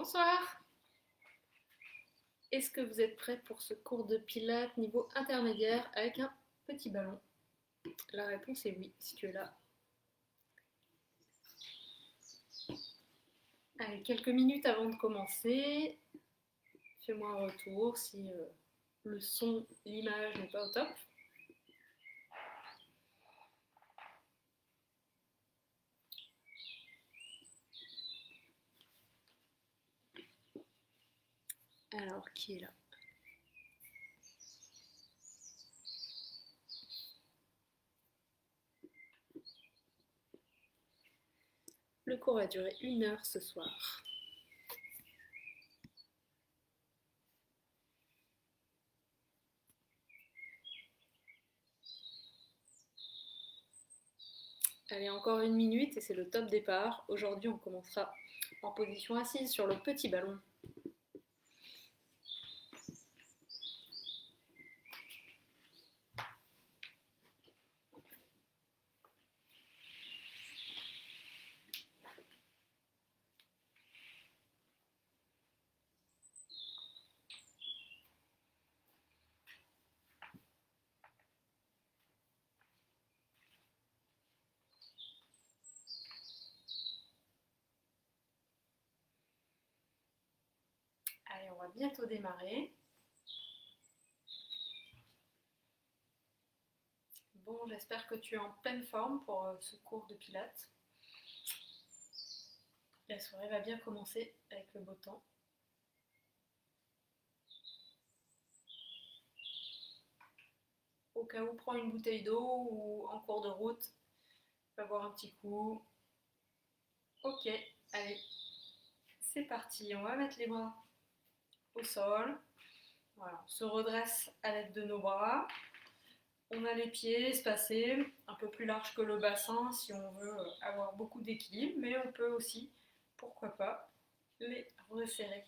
Bonsoir. Est-ce que vous êtes prêts pour ce cours de pilates niveau intermédiaire avec un petit ballon? La réponse est oui, si tu es là. Allez, quelques minutes avant de commencer, fais-moi un retour si le son, l'image n'est pas au top. Alors, qui est là? Le cours va durer 1 heure ce soir. Allez, encore 1 minute et c'est le top départ. Aujourd'hui, on commencera en position assise sur le petit ballon. Allez, on va bientôt démarrer. Bon, j'espère que tu es en pleine forme pour ce cours de pilates. La soirée va bien commencer avec le beau temps. Au cas où, prends une bouteille d'eau ou en cours de route, va boire un petit coup. Ok, allez, c'est parti. On va mettre les bras au sol. Voilà, on se redresse à l'aide de nos bras. On a les pieds espacés, un peu plus larges que le bassin si on veut avoir beaucoup d'équilibre, mais on peut aussi, pourquoi pas, les resserrer.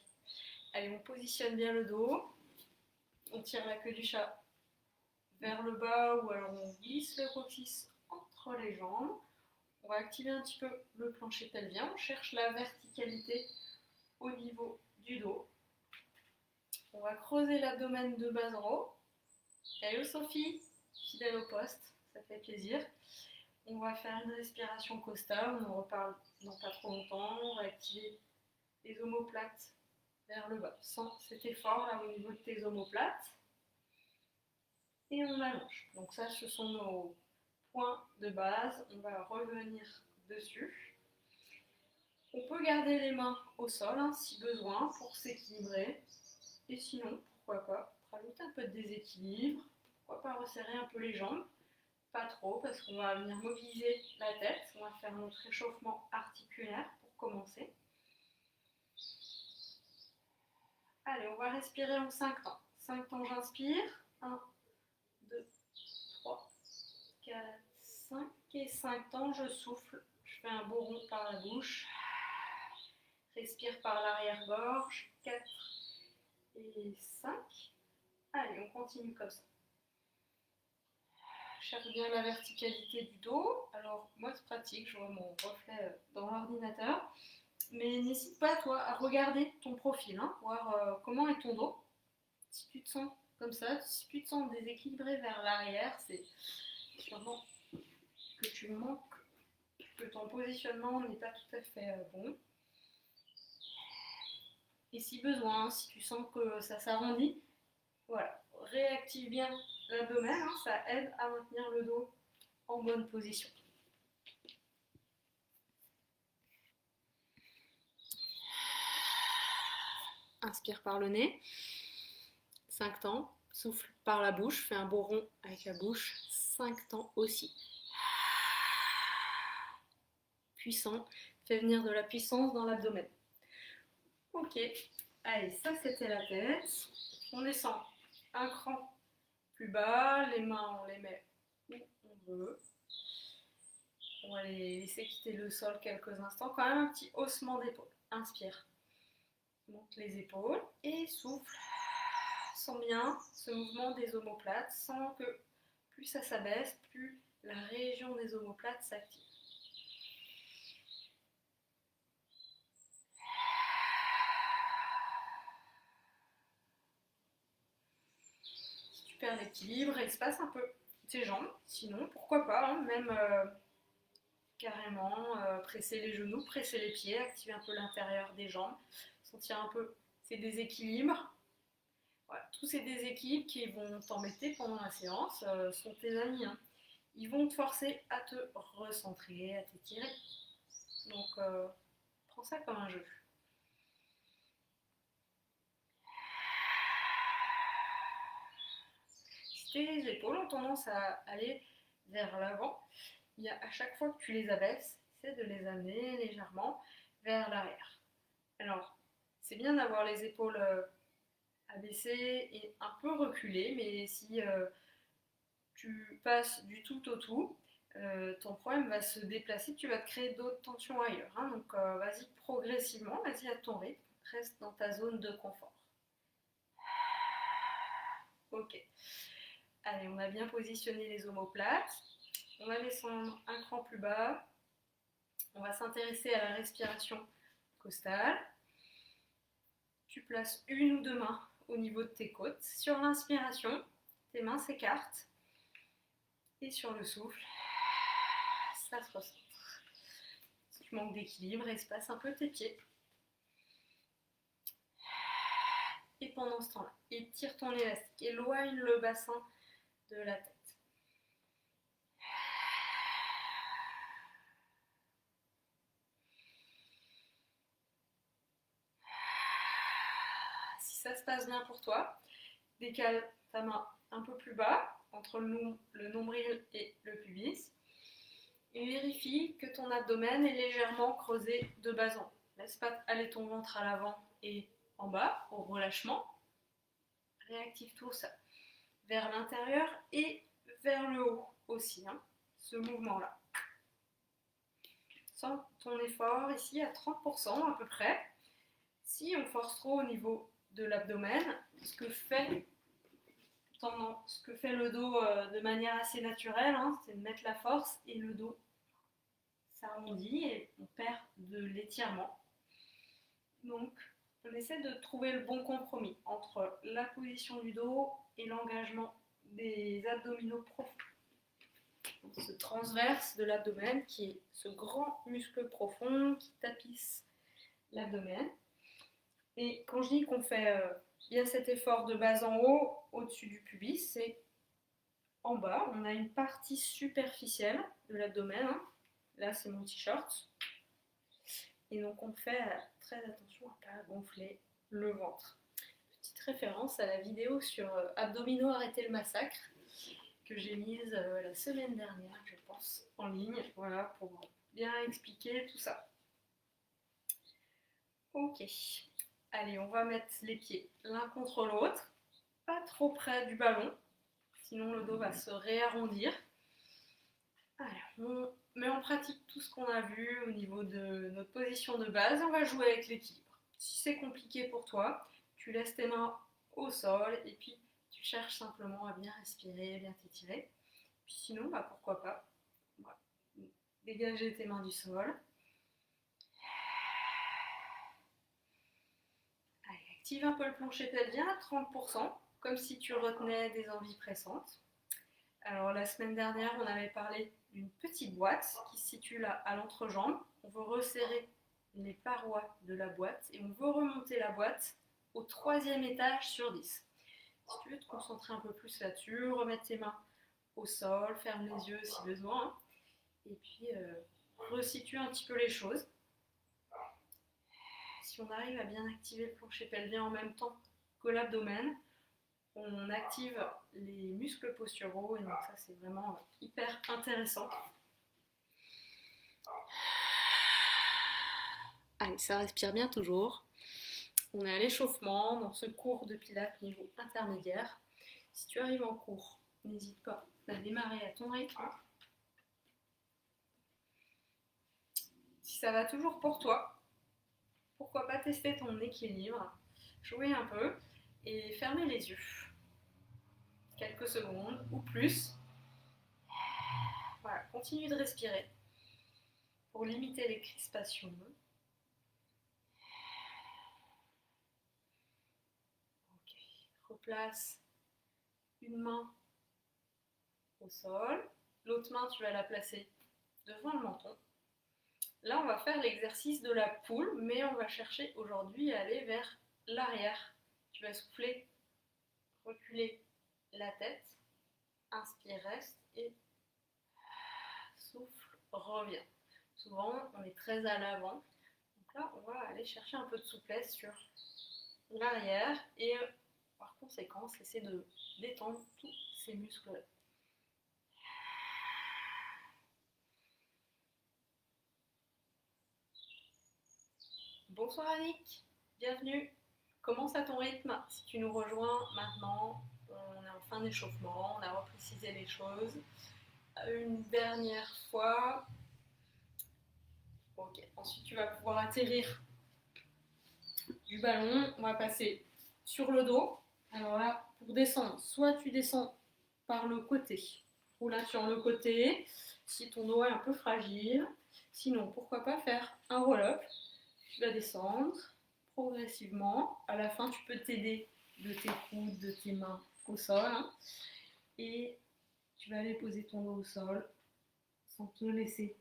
Allez, on positionne bien le dos. On tire la queue du chat vers le bas ou alors on glisse le coccyx entre les jambes. On va activer un petit peu le plancher pelvien. On cherche la verticalité au niveau du dos. On va creuser l'abdomen de bas en haut. Hello Sophie, fidèle au poste, ça fait plaisir. On va faire une respiration costale, on en reparle dans pas trop longtemps. On va activer les omoplates vers le bas. Sans cet effort là au niveau de tes omoplates. Et on allonge. Donc ça, ce sont nos points de base. On va revenir dessus. On peut garder les mains au sol hein, si besoin pour s'équilibrer. Et sinon, pourquoi pas rajouter un peu de déséquilibre. Pourquoi pas resserrer un peu les jambes. Pas trop parce qu'on va venir mobiliser la tête. On va faire notre échauffement articulaire pour commencer. Allez, on va respirer en 5 temps. 5 temps, j'inspire. 1, 2, 3, 4, 5 et 5 temps, je souffle. Je fais un beau rond par la bouche. Respire par l'arrière-gorge. 4 et 5. Allez, on continue comme ça. Cherche bien la verticalité du dos. Alors, moi, c'est pratique, je vois mon reflet dans l'ordinateur. Mais n'hésite pas, toi, à regarder ton profil, hein, voir comment est ton dos. Si tu te sens comme ça, si tu te sens déséquilibré vers l'arrière, c'est sûrement que tu manques, que ton positionnement n'est pas tout à fait bon. Et si besoin, si tu sens que ça s'arrondit, voilà, réactive bien l'abdomen, hein, ça aide à maintenir le dos en bonne position. Inspire par le nez, 5 temps, souffle par la bouche, fais un beau rond avec la bouche, 5 temps aussi. Puissant, fais venir de la puissance dans l'abdomen. Ok, allez, ça c'était la tête. On descend un cran plus bas, les mains on les met où on veut. On va les laisser quitter le sol quelques instants. Quand même un petit haussement d'épaule. Inspire, monte les épaules et souffle. Sens bien ce mouvement des omoplates, sens que plus ça s'abaisse, plus la région des omoplates s'active. perds l'équilibre, espace un peu tes jambes. Sinon, pourquoi pas, hein, même carrément presser les genoux, presser les pieds, activer un peu l'intérieur des jambes, sentir un peu ces déséquilibres. Voilà, tous ces déséquilibres qui vont t'embêter pendant la séance sont tes amis, hein. Ils vont te forcer à te recentrer, à t'étirer. Donc, prends ça comme un jeu. Si tes épaules ont tendance à aller vers l'avant, il y a à chaque fois que tu les abaisses, essaie de les amener légèrement vers l'arrière. Alors, c'est bien d'avoir les épaules abaissées et un peu reculées, mais si tu passes du tout au tout, ton problème va se déplacer, tu vas te créer d'autres tensions ailleurs, hein. Donc vas-y progressivement, vas-y à ton rythme, reste dans ta zone de confort. Ok, allez, on a bien positionné les omoplates, on va descendre un cran plus bas, on va s'intéresser à la respiration costale. Tu places une ou deux mains au niveau de tes côtes. Sur l'inspiration, tes mains s'écartent. Et sur le souffle, ça se recentre. Si tu manques d'équilibre, espace un peu tes pieds. Et pendant ce temps-là, étire ton élastique, éloigne le bassin de la tête. Si ça se passe bien pour toi, décale ta main un peu plus bas, entre le nombril et le pubis. Et vérifie que ton abdomen est légèrement creusé de bas en haut. Laisse pas aller ton ventre à l'avant et en bas, au relâchement. Réactive tout ça vers l'intérieur et vers le haut aussi, hein, ce mouvement-là. Sens ton effort ici à 30% à peu près. Si on force trop au niveau de l'abdomen, ce que fait le dos de manière assez naturelle, hein, c'est de mettre la force et le dos s'arrondit et on perd de l'étirement. Donc, on essaie de trouver le bon compromis entre la position du dos et l'engagement des abdominaux profonds. Ce transverse de l'abdomen qui est ce grand muscle profond qui tapisse l'abdomen. Et quand je dis qu'on fait bien cet effort de bas en haut, au-dessus du pubis, c'est en bas, on a une partie superficielle de l'abdomen, hein. Là c'est mon t-shirt. Et donc on fait très attention à ne pas gonfler le ventre. Petite référence à la vidéo sur abdominaux arrêter le massacre que j'ai mise la semaine dernière, je pense, en ligne, voilà, pour bien expliquer tout ça. Ok, allez, on va mettre les pieds l'un contre l'autre, pas trop près du ballon, sinon le dos va se réarrondir. Alors, on met en pratique tout ce qu'on a vu au niveau de notre position de base, on va jouer avec l'équilibre. Si c'est compliqué pour toi, tu laisses tes mains au sol et puis tu cherches simplement à bien respirer, bien t'étirer. Puis sinon, bah pourquoi pas, voilà. Dégager tes mains du sol. Allez, active un peu le plancher pelvien à 30%, comme si tu retenais des envies pressantes. Alors la semaine dernière, on avait parlé d'une petite boîte qui se situe là à l'entrejambe. On veut resserrer les parois de la boîte et on veut remonter la boîte au 3e étage sur 10. Si tu veux te concentrer un peu plus là-dessus, remettre tes mains au sol, ferme les yeux si besoin, et puis resitue un petit peu les choses. Si on arrive à bien activer le plancher pelvien en même temps que l'abdomen, on active les muscles posturaux et donc ça c'est vraiment hyper intéressant. Allez, ça respire bien toujours. On est à l'échauffement dans ce cours de pilates niveau intermédiaire. Si tu arrives en cours, n'hésite pas à démarrer à ton rythme. Si ça va toujours pour toi, pourquoi pas tester ton équilibre, jouer un peu et fermer les yeux. Quelques secondes ou plus. Voilà, continue de respirer pour limiter les crispations. Ok, replace une main au sol, l'autre main tu vas la placer devant le menton. Là on va faire l'exercice de la poule, mais on va chercher aujourd'hui à aller vers l'arrière. Tu vas souffler, reculer la tête, inspire, reste et souffle, reviens. Souvent on est très à l'avant, donc là on va aller chercher un peu de souplesse sur l'arrière et par conséquent essayer de détendre tous ces muscles-là. Bonsoir Annick, bienvenue. Commence à ton rythme. Si tu nous rejoins maintenant, on est en fin d'échauffement, on a reprécisé les choses. Une dernière fois. Ok, ensuite tu vas pouvoir atterrir du ballon. On va passer sur le dos. Alors là, pour descendre, soit tu descends par le côté, ou là sur le côté, si ton dos est un peu fragile. Sinon, pourquoi pas faire un roll-up. Tu vas descendre progressivement. À la fin, tu peux t'aider de tes coudes, de tes mains au sol. Hein, et tu vas aller poser ton dos au sol sans te laisser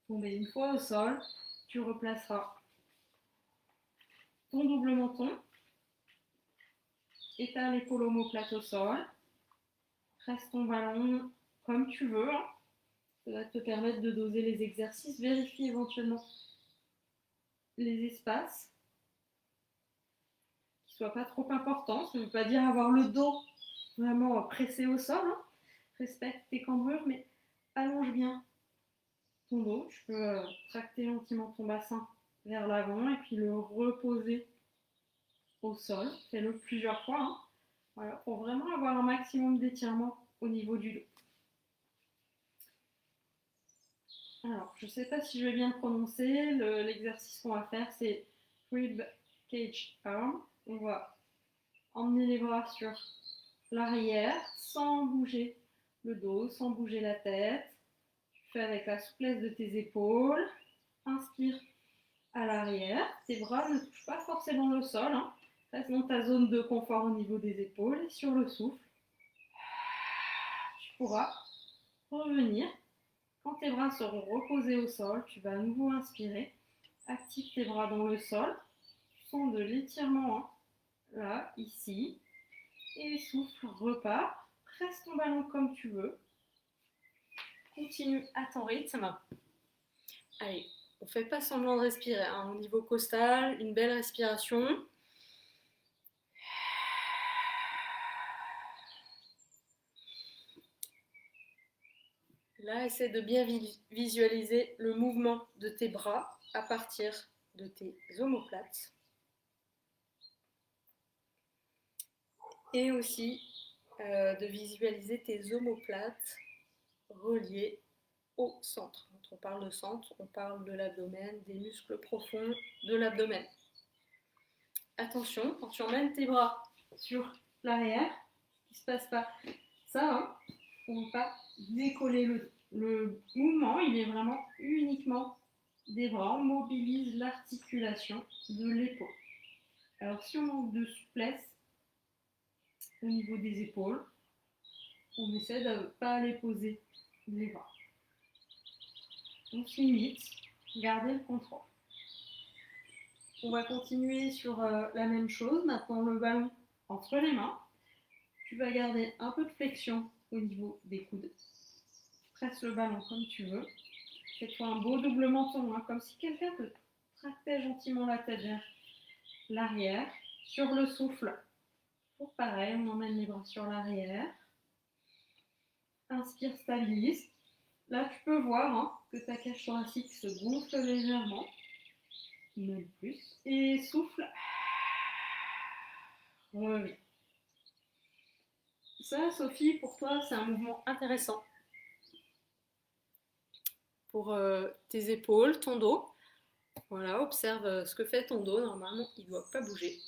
tomber. Une fois au sol, tu replaceras ton double menton. Étale l'épaule omoplate au sol. Presse ton ballon comme tu veux. Ça va te permettre de doser les exercices. Vérifie éventuellement les espaces qui ne soient pas trop importants. Ça ne veut pas dire avoir le dos vraiment pressé au sol. Hein. Respecte tes cambrures, mais allonge bien ton dos. Tu peux tracter gentiment ton bassin vers l'avant et puis le reposer au sol. Fais-le plusieurs fois. Hein. Voilà, pour vraiment avoir un maximum d'étirement au niveau du dos. Alors, je ne sais pas si je vais bien le prononcer. L'exercice qu'on va faire, c'est Rib Cage Arm. On va emmener les bras sur l'arrière sans bouger le dos, sans bouger la tête. Tu fais avec la souplesse de tes épaules. Inspire à l'arrière. Tes bras ne touchent pas forcément le sol. Hein. Reste dans ta zone de confort au niveau des épaules. Et sur le souffle, tu pourras revenir. Quand tes bras seront reposés au sol, tu vas à nouveau inspirer. Active tes bras dans le sol. Tu sens de l'étirement hein, là, ici. Et souffle, repars. Presse ton ballon comme tu veux. Continue à ton rythme. Allez, on ne fait pas semblant de respirer. Hein. Au niveau costal, une belle respiration. Là, essaie de bien visualiser le mouvement de tes bras à partir de tes omoplates. Et aussi de visualiser tes omoplates reliées au centre. Quand on parle de centre, on parle de l'abdomen, des muscles profonds de l'abdomen. Attention, quand tu emmènes tes bras sur l'arrière, il ne se passe pas ça, hein, pour ne pas décoller le mouvement, il est vraiment uniquement des bras, on mobilise l'articulation de l'épaule. Alors si on manque de souplesse au niveau des épaules, on essaie de ne pas aller poser les bras. On se limite, gardez le contrôle. On va continuer sur la même chose, maintenant le ballon entre les mains. Tu vas garder un peu de flexion au niveau des coudes. Presse le ballon comme tu veux. Fais-toi un beau double menton, hein, comme si quelqu'un te tractait gentiment la tête vers l'arrière. Sur le souffle, pour pareil, on emmène les bras sur l'arrière. Inspire, stabilise. Là, tu peux voir hein, que ta cage thoracique se gonfle légèrement, même plus. Et souffle. Reviens. Ça, Sophie, pour toi, c'est un mouvement intéressant. Pour tes épaules, ton dos. Voilà, observe ce que fait ton dos. Normalement, il ne doit pas bouger.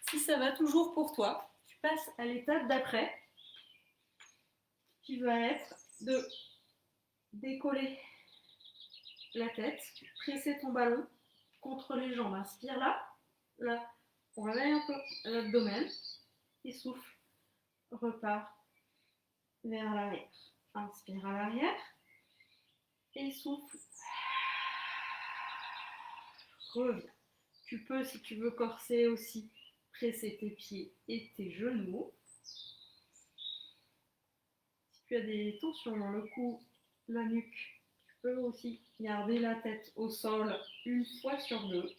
Si ça va toujours pour toi, tu passes à l'étape d'après, qui va être de décoller la tête, presser ton ballon contre les jambes. Inspire là, là, On réveille un peu l'abdomen et souffle. Repart vers l'arrière. Inspire à l'arrière et souffle. Reviens. Tu peux, si tu veux corser aussi, presser tes pieds et tes genoux. Si tu as des tensions dans le cou, la nuque, tu peux aussi garder la tête au sol une fois sur deux.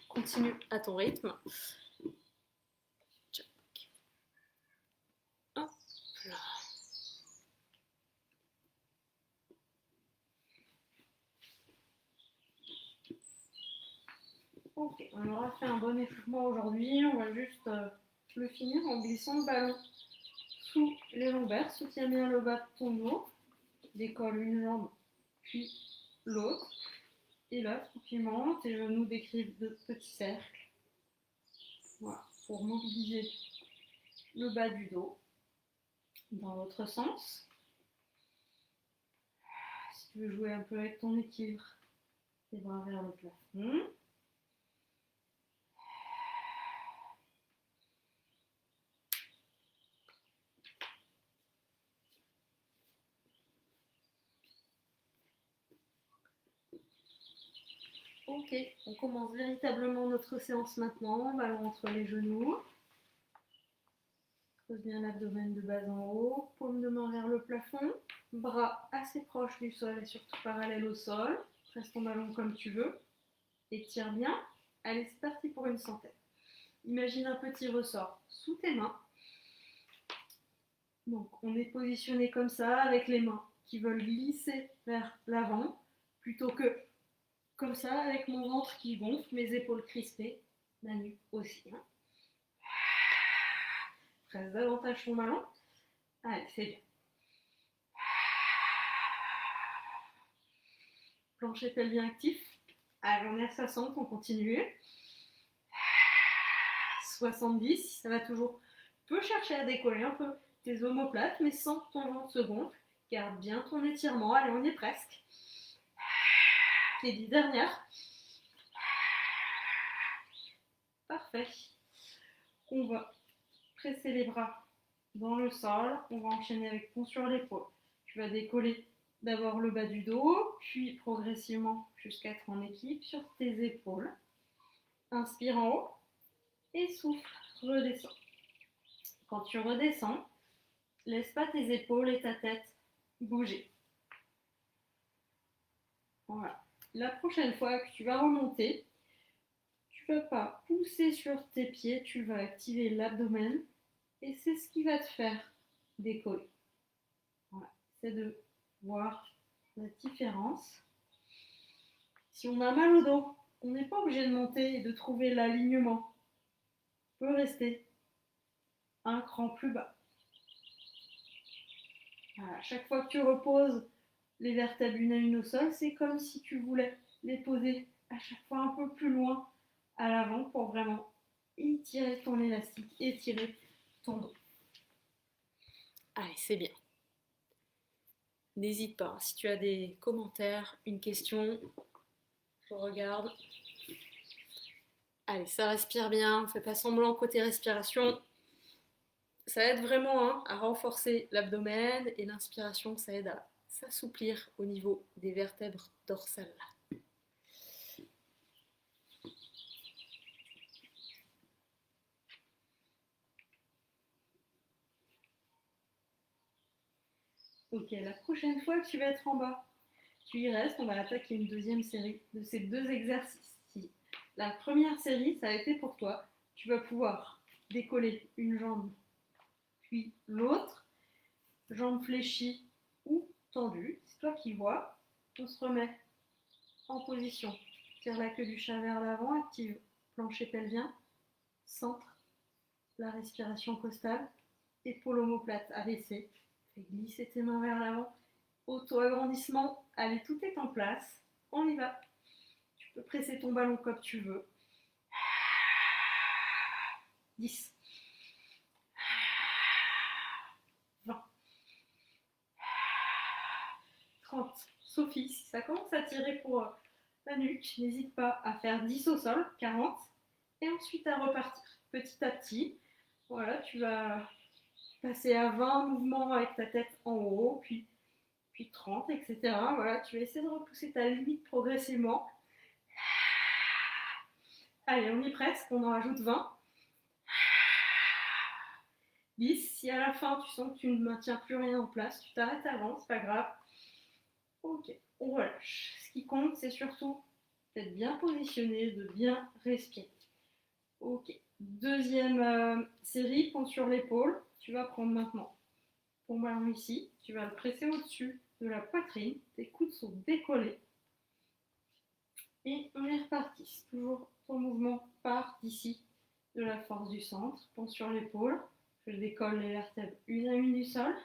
Continue à ton rythme. Hop là. Ok, on aura fait un bon échauffement aujourd'hui. On va juste le finir en glissant le ballon sous les lombaires. Soutiens bien le bas de ton dos. Décolle une jambe, puis l'autre. Et là, tranquillement, tes genoux décrivent de petits cercles. Voilà, pour mobiliser le bas du dos. Dans l'autre sens. Si tu veux jouer un peu avec ton équilibre, tes bras vers le plafond. Ok, on commence véritablement notre séance maintenant. Ballon entre les genoux. Creuse bien l'abdomen de bas en haut. Paume de main vers le plafond. Bras assez proches du sol et surtout parallèles au sol. Presse ton ballon comme tu veux. Étire bien. Allez, c'est parti pour une centaine. Imagine un petit ressort sous tes mains. Donc, on est positionné comme ça avec les mains qui veulent glisser vers l'avant plutôt que comme ça avec mon ventre qui gonfle, mes épaules crispées, ma nuque aussi. Hein. Presse davantage ton ballon. Allez, c'est bien. Plancher pelvien actif. Allez, on est à 60, on continue. 70, ça va toujours. Tu peux chercher à décoller un peu tes omoplates, mais sans que ton ventre se gonfle. Garde bien ton étirement. Allez, on y est presque. Les 10 dernières. Parfait. On va presser les bras dans le sol. On va enchaîner avec pont sur l'épaule. Tu vas décoller d'abord le bas du dos, puis progressivement jusqu'à être en équilibre sur tes épaules. Inspire en haut et souffle, redescends. Quand tu redescends, laisse pas tes épaules et ta tête bouger. Voilà. La prochaine fois que tu vas remonter, tu ne vas pas pousser sur tes pieds, tu vas activer l'abdomen et c'est ce qui va te faire décoller. Voilà. C'est de voir la différence. Si on a mal au dos, on n'est pas obligé de monter et de trouver l'alignement. On peut rester un cran plus bas. Voilà. Chaque fois que tu reposes les vertèbres une à une au sol, c'est comme si tu voulais les poser à chaque fois un peu plus loin à l'avant pour vraiment étirer ton élastique, étirer ton dos. Allez, c'est bien. N'hésite pas, si tu as des commentaires, une question, je regarde. Allez, ça respire bien, fais pas semblant côté respiration. Ça aide vraiment à renforcer l'abdomen et l'inspiration, ça aide à s'assouplir au niveau des vertèbres dorsales. Ok, la prochaine fois que tu vas être en bas, tu y restes, on va attaquer une deuxième série de ces deux exercices. La première série, ça a été pour toi. Tu vas pouvoir décoller une jambe, puis l'autre, jambe fléchie ou tendue. C'est toi qui vois. On se remet en position. Tire la queue du chat vers l'avant, active plancher pelvien, centre, la respiration costale, épaule omoplate abaissée. Fais glisser tes mains vers l'avant. Auto-agrandissement. Allez, tout est en place. On y va. Tu peux presser ton ballon comme tu veux. 10. 20. 40. Sophie, si ça commence à tirer pour la nuque, n'hésite pas à faire 10 au sol, 40, et ensuite à repartir petit à petit. Voilà, tu vas passer à 20 mouvements avec ta tête en haut, puis 30, etc. Voilà, tu vas essayer de repousser ta limite progressivement. Allez, on y est presque, on en rajoute 20. 10, si à la fin tu sens que tu ne maintiens plus rien en place, tu t'arrêtes avant, c'est pas grave. Ok, on relâche. Ce qui compte, c'est surtout d'être bien positionné, de bien respirer. Ok, deuxième série, pont sur l'épaule. Tu vas prendre maintenant ton ballon ici, tu vas le presser au-dessus de la poitrine, tes coudes sont décollés. Et on est reparti. Toujours ton mouvement part d'ici, de la force du centre, pont sur l'épaule. Je décolle les vertèbres une à une du sol.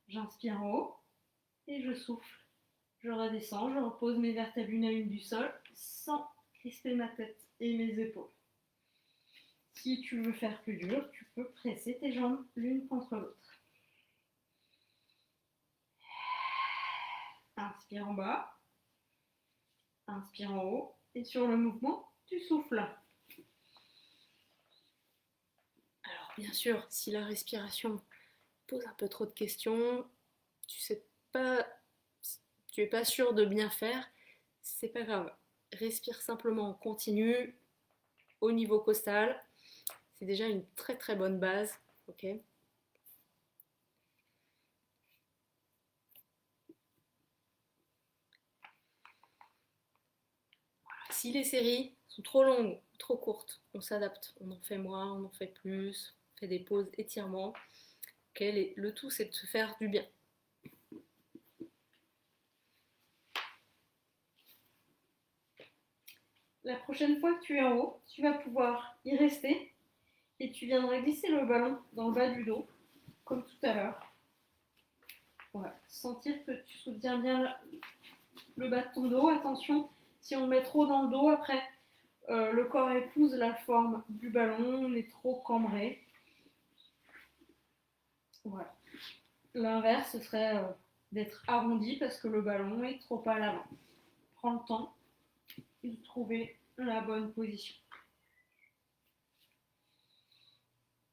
J'inspire en haut et je souffle. Je redescends, je repose mes vertèbres une à une du sol sans crisper ma tête et mes épaules. Si tu veux faire plus dur, tu peux presser tes jambes l'une contre l'autre. Inspire en bas, inspire en haut et sur le mouvement, tu souffles. Alors bien sûr, si la respiration pose un peu trop de questions, tu es pas sûr de bien faire, c'est pas grave. Respire simplement en continu au niveau costal. C'est déjà une très très bonne base. Ok. Si les séries sont trop longues, trop courtes, on s'adapte. On en fait moins, on en fait plus, on fait des pauses, étirements. Okay, le tout, c'est de se faire du bien. La prochaine fois que tu es en haut, tu vas pouvoir y rester et tu viendras glisser le ballon dans le bas du dos, comme tout à l'heure. Voilà. Sentir que tu soutiens bien le bas de ton dos. Attention, si on met trop dans le dos, après, le corps épouse la forme du ballon, on est trop cambré. Voilà. L'inverse, ce serait d'être arrondi parce que le ballon est trop à l'avant. Prends le temps de trouver la bonne position.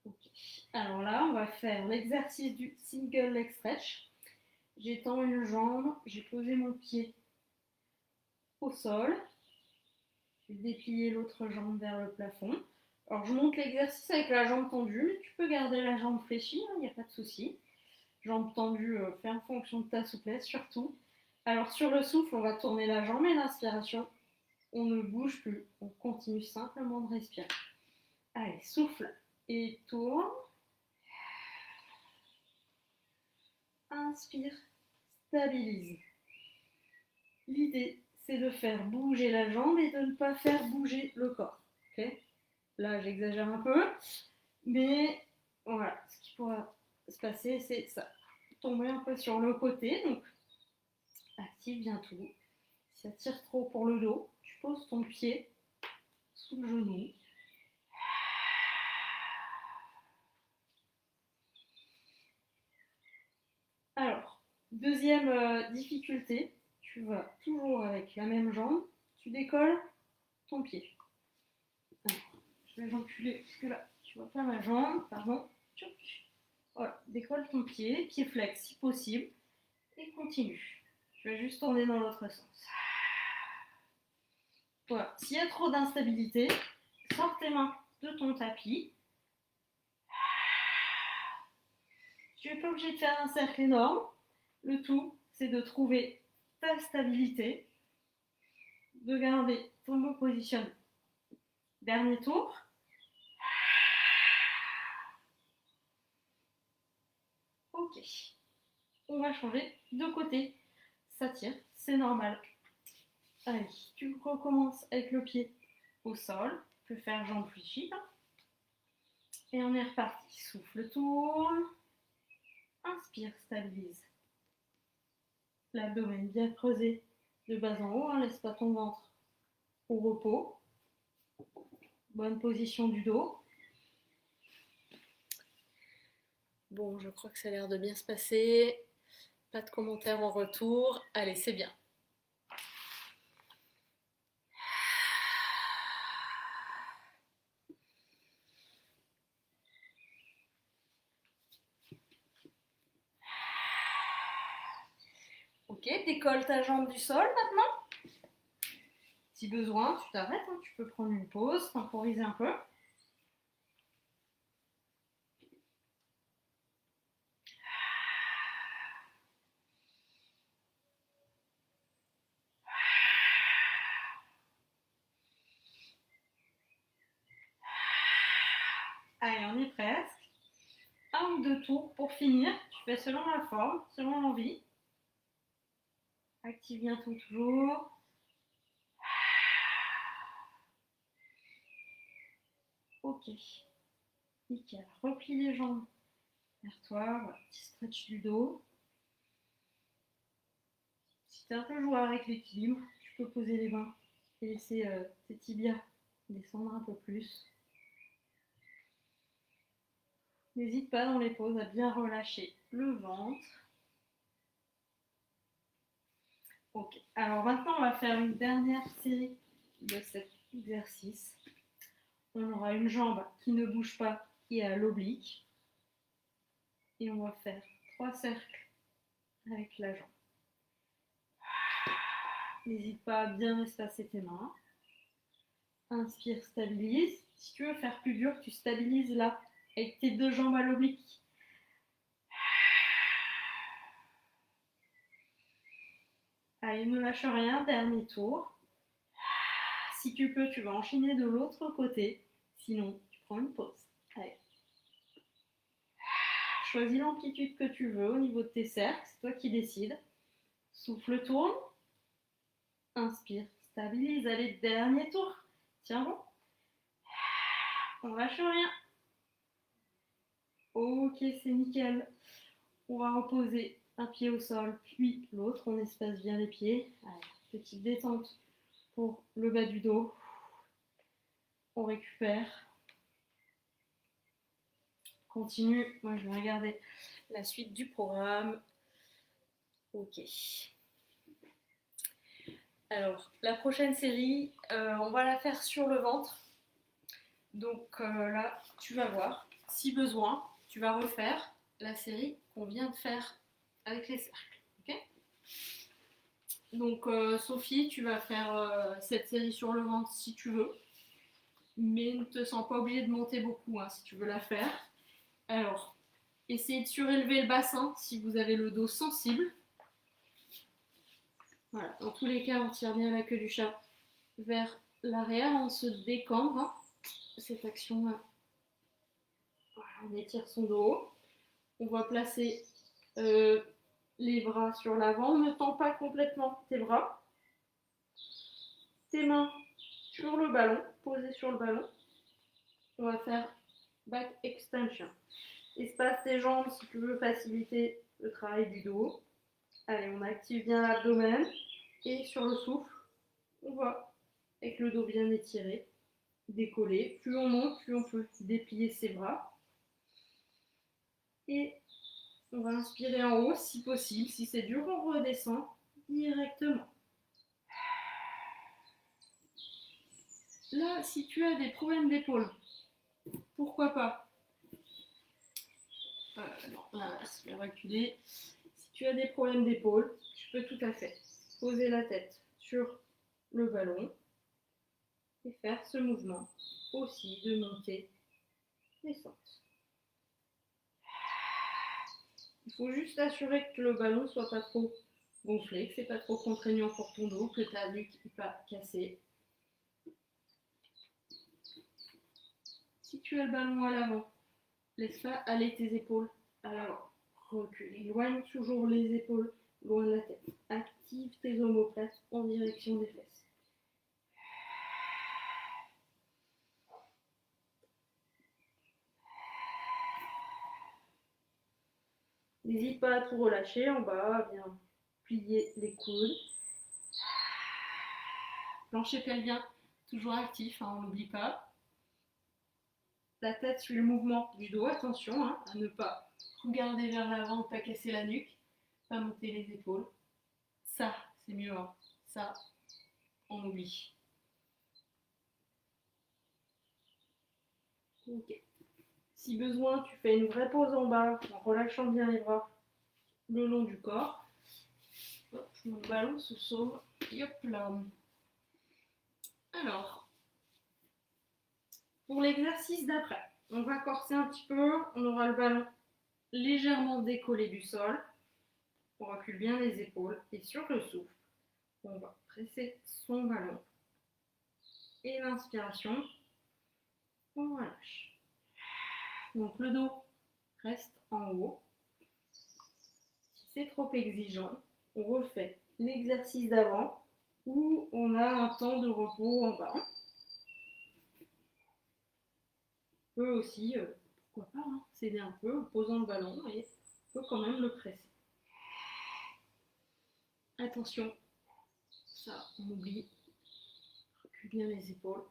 Okay. Alors là, on va faire l'exercice du single leg stretch. J'étends une jambe, j'ai posé mon pied au sol. Je vais déplier l'autre jambe vers le plafond. Alors je monte l'exercice avec la jambe tendue, mais tu peux garder la jambe fléchie, il n'y a pas de souci. Jambe tendue, fais en fonction de ta souplesse surtout. Alors sur le souffle, on va tourner la jambe et l'inspiration, on ne bouge plus, on continue simplement de respirer. Allez, souffle et tourne. Inspire, stabilise. L'idée, c'est de faire bouger la jambe et de ne pas faire bouger le corps. Okay, là, j'exagère un peu, mais voilà, ce qui pourra se passer, c'est ça. Tomber un peu sur le côté, donc active bien tout. Si ça tire trop pour le dos, tu poses ton pied sous le genou. Alors, deuxième difficulté, tu vas toujours avec la même jambe, tu décolles ton pied. Alors, je vais l'enculer parce que là, tu vois pas ma jambe, pardon. Voilà, décolle ton pied, pied flex si possible, et continue. Je vais juste tourner dans l'autre sens. Voilà, s'il y a trop d'instabilité, sors tes mains de ton tapis. Tu n'es pas obligé de faire un cercle énorme. Le tout, c'est de trouver ta stabilité, de garder ton bon positionnement. Dernier tour. Ok. On va changer de côté. Ça tire, c'est normal. Allez, tu recommences avec le pied au sol. Tu peux faire jambe fléchie. Et on est reparti. Souffle, tourne. Inspire, stabilise. L'abdomen bien creusé de bas en haut. Laisse pas ton ventre au repos. Bonne position du dos. Bon, je crois que ça a l'air de bien se passer. Pas de commentaires en retour. Allez, c'est bien. Ok, décolle ta jambe du sol maintenant. Si besoin, tu t'arrêtes, hein. Tu peux prendre une pause, temporiser un peu. Allez, on est presque. Un ou deux tours pour finir. Tu fais selon la forme, selon l'envie. Active bien ton toujours. Ok. Nickel. Replie les jambes vers toi. Voilà, petit stretch du dos. Si tu es un peu joueur avec l'équilibre, tu peux poser les mains et laisser tes tibias descendre un peu plus. N'hésite pas dans les pauses à bien relâcher le ventre. Ok, alors maintenant on va faire une dernière série de cet exercice. On aura une jambe qui ne bouge pas et à l'oblique. Et on va faire 3 cercles avec la jambe. N'hésite pas à bien espacer tes mains. Inspire, stabilise. Si tu veux faire plus dur, tu stabilises là, avec tes 2 jambes à l'oblique. Allez, ne lâche rien, dernier tour. Si tu peux, tu vas enchaîner de l'autre côté. Sinon, tu prends une pause. Allez. Choisis l'amplitude que tu veux au niveau de tes cercles, c'est toi qui décides. Souffle, tourne. Inspire, stabilise. Allez, dernier tour. Tiens bon. On lâche rien. Ok, c'est nickel. On va reposer un pied au sol, puis l'autre. On espace bien les pieds. Allez, petite détente pour le bas du dos. On récupère. Continue. Moi, je vais regarder la suite du programme. Ok. Alors, la prochaine série, on va la faire sur le ventre. Donc là, tu vas voir. Si besoin, tu vas refaire la série qu'on vient de faire avec les cercles. Okay. Donc Sophie, tu vas faire cette série sur le ventre si tu veux. Mais ne te sens pas obligée de monter beaucoup hein, si tu veux la faire. Alors, essayez de surélever le bassin si vous avez le dos sensible. Voilà, dans tous les cas, on tire bien la queue du chat vers l'arrière, on se décambre. Hein, cette action-là. Voilà, on étire son dos. On va placer les bras sur l'avant. Ne tends pas complètement tes bras. Tes mains sur le ballon, posées sur le ballon. On va faire back extension. Espace tes jambes si tu veux faciliter le travail du dos. Allez, on active bien l'abdomen. Et sur le souffle, on va, avec le dos bien étiré, décoller. Plus on monte, plus on peut déplier ses bras. Et on va inspirer en haut si possible. Si c'est dur, on redescend directement. Là, si tu as des problèmes d'épaule, pourquoi pas non, l'inverse, je vais reculer. Si tu as des problèmes d'épaule, tu peux tout à fait poser la tête sur le ballon et faire ce mouvement aussi de montée descente. Il faut juste assurer que le ballon soit pas trop gonflé, que c'est pas trop contraignant pour ton dos, que ta nuque n'est pas cassée. Si tu as le ballon à l'avant, laisse pas aller tes épaules à l'avant. Recule, éloigne toujours les épaules loin de la tête. Active tes omoplates en direction des fesses. N'hésite pas à tout relâcher en bas, à bien plier les coudes. Plancher pelvien, toujours actif, hein, on n'oublie pas. La tête suit le mouvement du dos, attention hein, à ne pas tout garder vers l'avant, pas casser la nuque. pas monter les épaules. Ça, c'est mieux, hein. Ça, on oublie. Ok. Si besoin, tu fais une vraie pause en bas en relâchant bien les bras le long du corps. Hop, mon ballon se sauve. Hop là. Alors, pour l'exercice d'après, on va corser un petit peu. On aura le ballon légèrement décollé du sol. On recule bien les épaules et sur le souffle, on va presser son ballon. Et l'inspiration, on relâche. Donc le dos reste en haut. Si c'est trop exigeant, on refait l'exercice d'avant où on a un temps de repos en bas. On peut aussi, pourquoi pas, hein, céder un peu en posant le ballon et on peut quand même le presser. Attention, ça on oublie. Recule bien les épaules.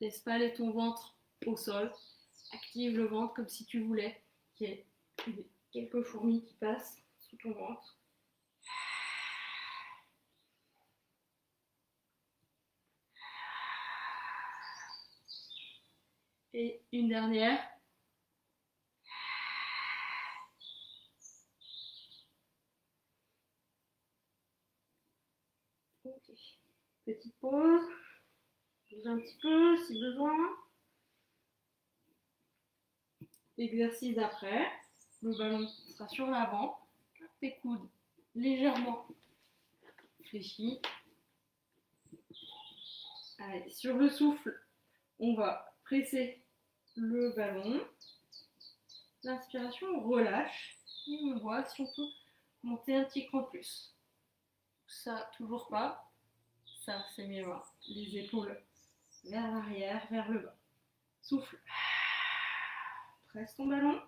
Laisse pas aller ton ventre au sol. Active le ventre comme si tu voulais qu'il y ait quelques fourmis qui passent sous ton ventre. Et une dernière. Ok. Petite pause. Bouge un petit peu si besoin. L'exercice d'après. Le ballon sera sur l'avant. Tes coudes légèrement fléchis. Allez, sur le souffle, on va presser le ballon. L'inspiration, on relâche. Et on voit si on peut monter un petit cran de plus. Ça, toujours pas. Ça, c'est mieux. Les épaules vers l'arrière, vers le bas. Souffle. Presse ton ballon.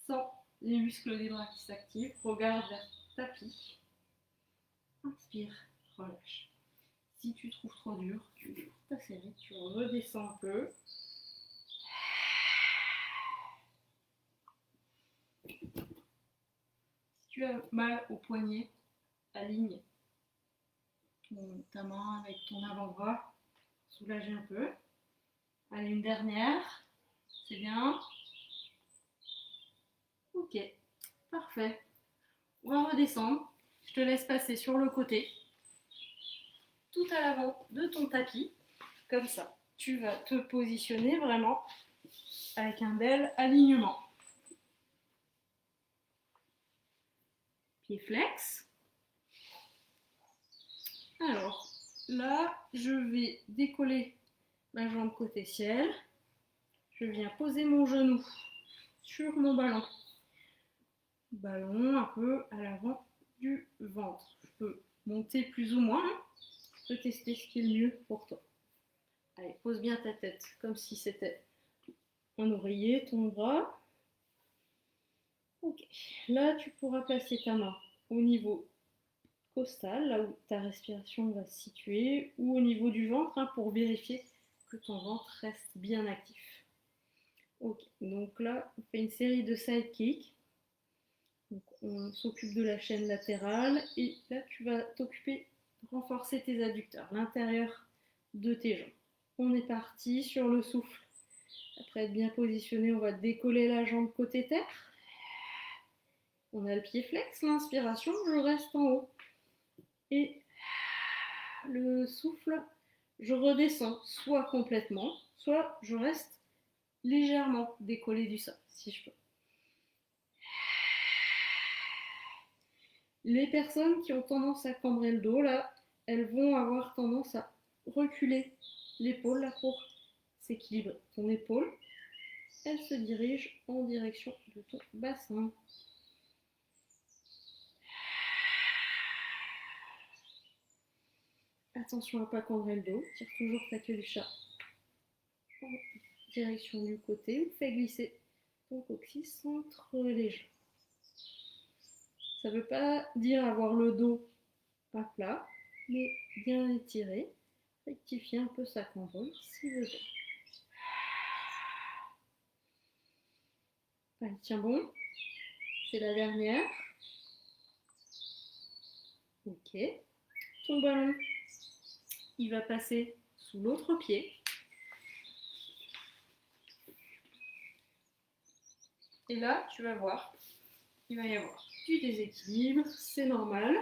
Sens les muscles des bras qui s'activent. Regarde vers le tapis. Inspire, relâche. Si tu trouves trop dur, tu ouvres ta série, tu redescends un peu. Si tu as mal au poignet, aligne ta main avec ton avant-bras. Soulager un peu. Allez, une dernière. C'est bien. Ok, parfait. On va redescendre. Je te laisse passer sur le côté, tout à l'avant de ton tapis. Comme ça, tu vas te positionner vraiment avec un bel alignement. Pied flex. Alors, là, je vais décoller ma jambe côté ciel. Je viens poser mon genou sur mon ballon. Ballon un peu à l'avant du ventre. Je peux monter plus ou moins. Je peux tester ce qui est le mieux pour toi. Allez, pose bien ta tête comme si c'était un oreiller, ton bras. Ok. Là, tu pourras placer ta main au niveau costal, là où ta respiration va se situer, ou au niveau du ventre, hein, pour vérifier que ton ventre reste bien actif. Ok, donc là, on fait une série de side kicks. Donc, on s'occupe de la chaîne latérale et là, tu vas t'occuper de renforcer tes adducteurs, l'intérieur de tes jambes. On est parti sur le souffle. Après être bien positionné, on va décoller la jambe côté terre. On a le pied flex, l'inspiration, je reste en haut. Et le souffle, je redescends soit complètement, soit je reste légèrement décollé du sol, si je peux. Les personnes qui ont tendance à cambrer le dos, là, elles vont avoir tendance à reculer l'épaule là pour s'équilibrer. Ton épaule, elle se dirige en direction de ton bassin. Attention à ne pas cambrer le dos, tire toujours ta queue du chat en direction du côté ou fais glisser ton coccyx entre les jambes. Ça ne veut pas dire avoir le dos à plat, mais bien étiré. Rectifier un peu sa cambrouille si besoin. Allez, tiens bon. C'est la dernière. Ok. Ton ballon, il va passer sous l'autre pied. Et là, tu vas voir, il va y avoir du déséquilibre, c'est normal.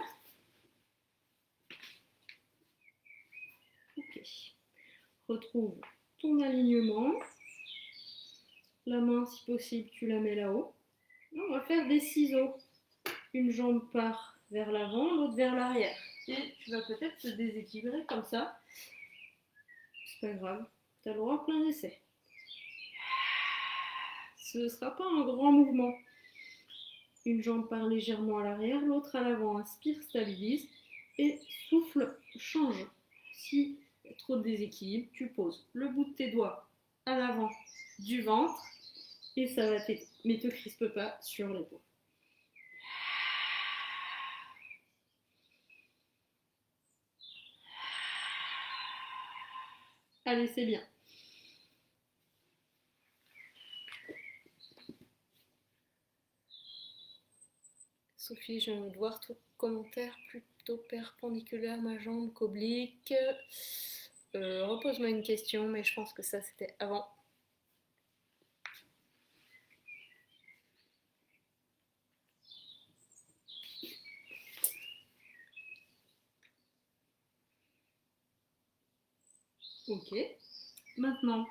Ok. Retrouve ton alignement. La main, si possible, tu la mets là-haut. On va faire des ciseaux. Une jambe part vers l'avant, l'autre vers l'arrière. Et tu vas peut-être te déséquilibrer comme ça. C'est pas grave, tu as le droit à plein essai. Ce ne sera pas un grand mouvement. Une jambe part légèrement à l'arrière, l'autre à l'avant. Inspire, stabilise et souffle, change. Si il y a trop de déséquilibre, tu poses le bout de tes doigts à l'avant du ventre et ça va t'aider. Mais te crispe pas sur l'épaule. Allez, c'est bien. Sophie, je viens de voir ton commentaire plutôt perpendiculaire, ma jambe qu'oblique. Repose-moi une question, mais je pense que ça c'était avant. Ok. Maintenant,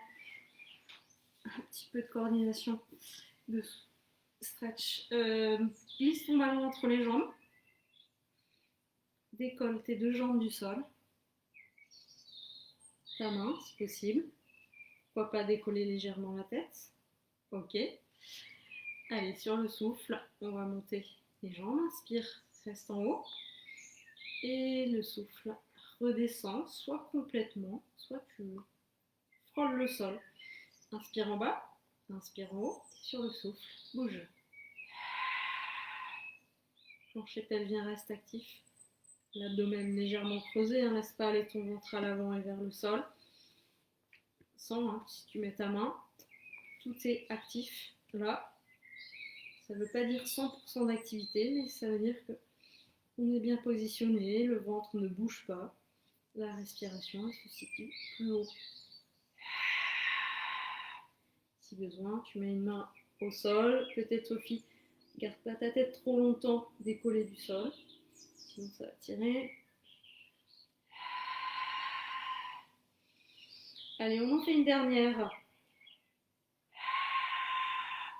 un petit peu de coordination, de stretch. Glisse ton ballon entre les jambes. Décolle tes deux jambes du sol. Ta main, si possible. Pourquoi pas décoller légèrement la tête. Ok. Allez, sur le souffle, on va monter les jambes. Inspire, reste en haut. Et le souffle redescend, soit complètement, soit tu frôles le sol. Inspire en bas, inspire en haut. Sur le souffle, bouge. Plancher pelvien reste actif. L'abdomen légèrement creusé, hein, laisse pas aller ton ventre à l'avant et vers le sol. Sens, hein, si tu mets ta main, tout est actif là. Ça ne veut pas dire 100% d'activité, mais ça veut dire que on est bien positionné, le ventre ne bouge pas, la respiration se situe plus haut. Si besoin, tu mets une main au sol, peut-être Sophie, garde pas ta tête trop longtemps décollée du sol, sinon ça va tirer. Allez, on en fait une dernière.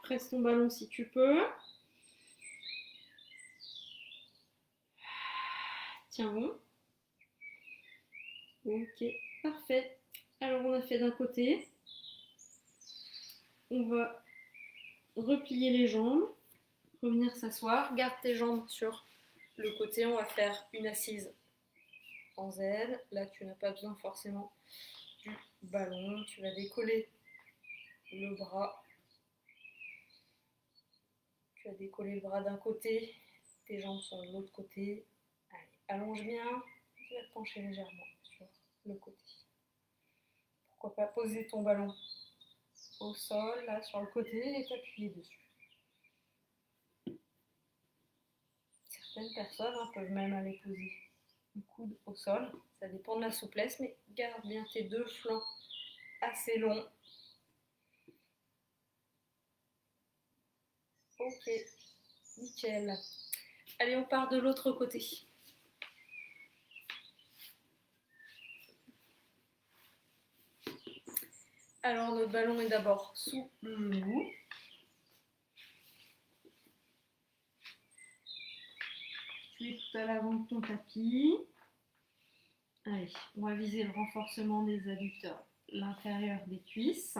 Presse ton ballon si tu peux. Tiens bon. Ok, parfait. Alors on a fait d'un côté. On va replier les jambes, revenir s'asseoir. Garde tes jambes sur le côté. On va faire une assise en Z. Là, tu n'as pas besoin forcément du ballon. Tu vas décoller le bras. Tu vas décoller le bras d'un côté. Tes jambes sont de l'autre côté. Allez, allonge bien. Tu vas te pencher légèrement sur le côté. Pourquoi pas poser ton ballon au sol, là, sur le côté, et t'appuyer dessus. Certaines personnes peuvent même aller poser le coude au sol. Ça dépend de la souplesse, mais garde bien tes deux flancs assez longs. Ok, nickel. Allez, on part de l'autre côté. Alors, notre ballon est d'abord sous le genou. Tu es tout à l'avant de ton tapis. Allez, on va viser le renforcement des adducteurs, l'intérieur des cuisses.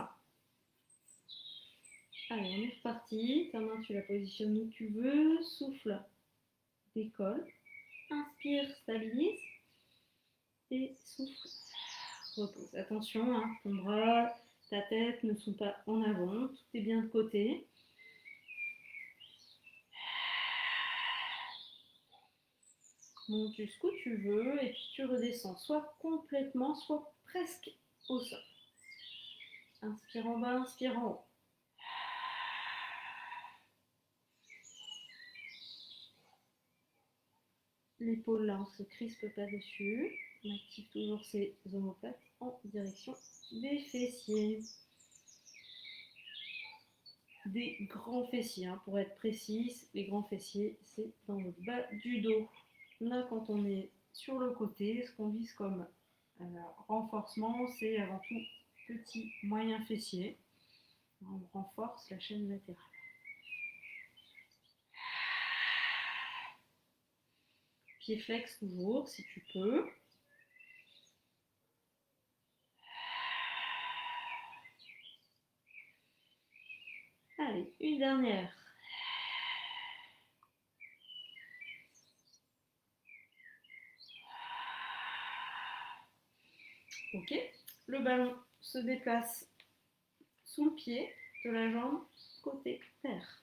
Allez, on est reparti. Ta main, tu la positionnes où tu veux. Souffle, décolle. Inspire, stabilise. Et souffle, repose. Attention, hein, ton bras, ta tête ne sont pas en avant. Tout est bien de côté. Monte jusqu'où tu veux et puis tu redescends soit complètement, soit presque au sol. Inspire en bas, inspire en haut. l'épaule là, on ne se crispe pas dessus. On active toujours ses omoplates en direction des fessiers. Des grands fessiers, hein, pour être précise, les grands fessiers, c'est dans le bas du dos. Là, quand on est sur le côté, ce qu'on vise comme renforcement, c'est avant tout petit, moyen fessier. On renforce la chaîne latérale. Pied flex toujours, si tu peux. Allez, une dernière. Ok, le ballon se déplace sous le pied de la jambe côté terre.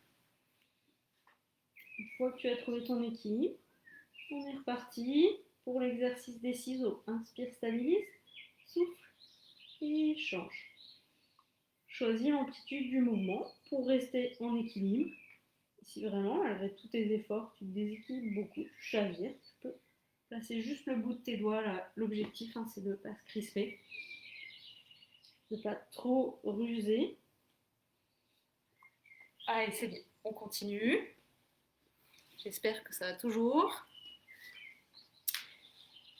Une fois que tu as trouvé ton équilibre, on est reparti pour l'exercice des ciseaux. Inspire, stabilise, souffle et change. Choisis l'amplitude du mouvement pour rester en équilibre. Si vraiment, malgré tous tes efforts, tu te déséquilibres beaucoup, tu chavires, tu peux placer juste le bout de tes doigts là. L'objectif, hein, c'est de ne pas se crisper, de ne pas trop ruser. Allez, c'est bien. On continue. J'espère que ça va toujours.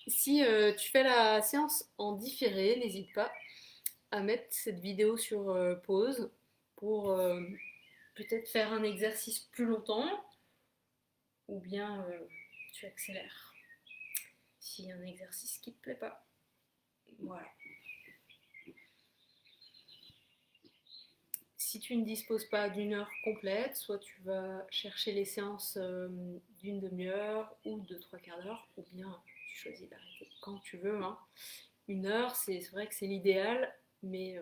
Si tu fais la séance en différé, n'hésite pas à mettre cette vidéo sur pause pour peut-être faire un exercice plus longtemps ou bien tu accélères s'il y a un exercice qui ne te plaît pas. Voilà. Si tu ne disposes pas d'une heure complète, soit tu vas chercher les séances d'une demi-heure ou de 3/4 d'heure, ou bien tu choisis d'arrêter quand tu veux. Hein. Une heure, c'est vrai que c'est l'idéal, mais